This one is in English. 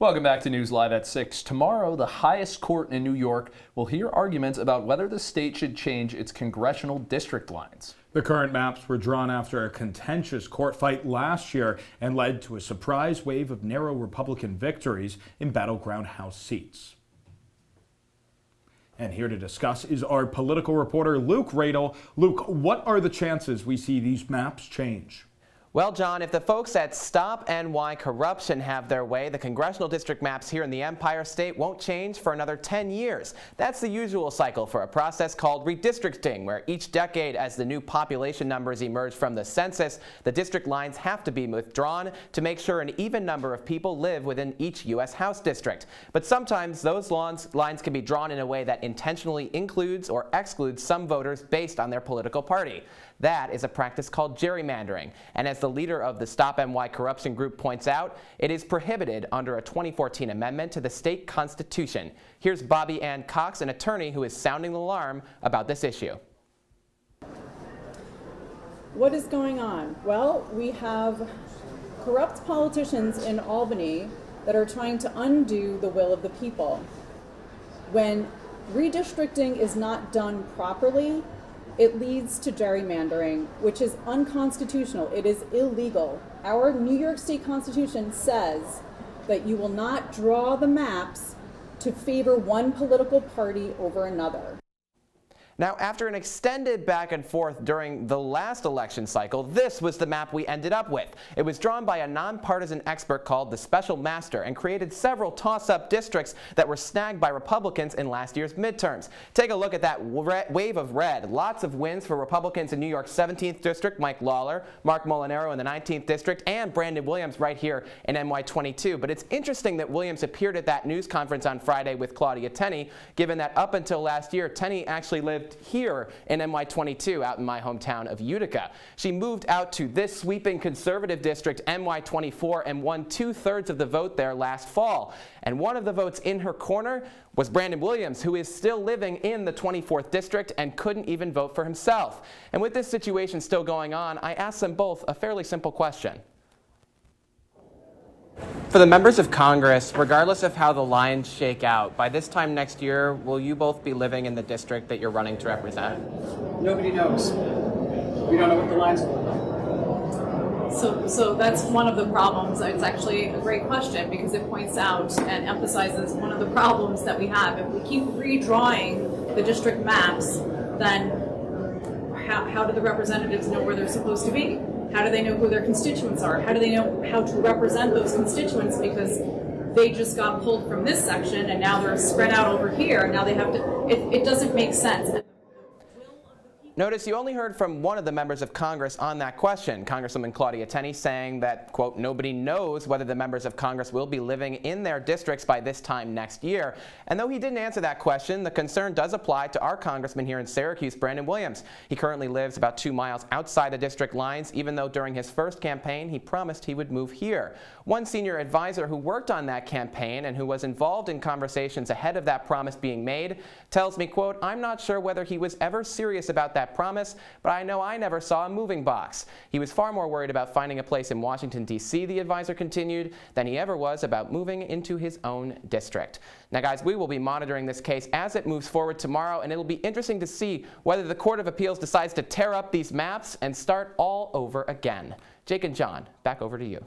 Welcome back to News Live at 6. Tomorrow, the highest court in New York will hear arguments about whether the state should change its congressional district lines. The current maps were drawn after a contentious court fight last year and led to a surprise wave of narrow Republican victories in battleground House seats. And here to discuss is our political reporter, Luke Radel. Luke, what are the chances we see these maps change? Well, John, if the folks at Stop NY Corruption have their way, the congressional district maps here in the Empire State won't change for another 10 years. That's the usual cycle for a process called redistricting, where each decade as the new population numbers emerge from the census, the district lines have to be withdrawn to make sure an even number of people live within each U.S. House district. But sometimes those lines can be drawn in a way that intentionally includes or excludes some voters based on their political party. That is a practice called gerrymandering, and as the leader of the Stop NY Corruption group points out, it is prohibited under a 2014 amendment to the state constitution. Here's Bobby Ann Cox, an attorney who is sounding the alarm about this issue. What is going on? Well, we have corrupt politicians in Albany that are trying to undo the will of the people. When redistricting is not done properly, it leads to gerrymandering, which is unconstitutional. It is illegal. Our New York State Constitution says that you will not draw the maps to favor one political party over another. Now, after an extended back and forth during the last election cycle, this was the map we ended up with. It was drawn by a nonpartisan expert called the Special Master and created several toss-up districts that were snagged by Republicans in last year's midterms. Take a look at that wave of red. Lots of wins for Republicans in New York's 17th District, Mike Lawler, Mark Molinaro in the 19th District, and Brandon Williams right here in NY22. But it's interesting that Williams appeared at that news conference on Friday with Claudia Tenney, given that up until last year, Tenney actually lived here in NY22 out in my hometown of Utica. She moved out to this sweeping conservative district, NY24, and won 2/3 of the vote there last fall. And one of the votes in her corner was Brandon Williams, who is still living in the 24th district and couldn't even vote for himself. And with this situation still going on, I asked them both a fairly simple question. For the members of Congress, regardless of how the lines shake out, by this time next year, will you both be living in the district that you're running to represent? Nobody knows. We don't know what the lines are. So that's one of the problems. It's actually a great question because it points out and emphasizes one of the problems that we have. If we keep redrawing the district maps, then how do the representatives know where they're supposed to be? How do they know who their constituents are? How do they know how to represent those constituents? Because they just got pulled from this section and now they're spread out over here and now they have to, it doesn't make sense. Notice you only heard from one of the members of Congress on that question, Congresswoman Claudia Tenney, saying that, quote, nobody knows whether the members of Congress will be living in their districts by this time next year. And though he didn't answer that question, the concern does apply to our congressman here in Syracuse, Brandon Williams. He currently lives about 2 miles outside the district lines, even though during his first campaign he promised he would move here. One senior advisor who worked on that campaign and who was involved in conversations ahead of that promise being made tells me, quote, I'm not sure whether he was ever serious about that promise, but I know I never saw a moving box. He was far more worried about finding a place in Washington, D.C., the advisor continued, than he ever was about moving into his own district. Now, guys, we will be monitoring this case as it moves forward tomorrow, and it'll be interesting to see whether the Court of Appeals decides to tear up these maps and start all over again. Jake and John, back over to you.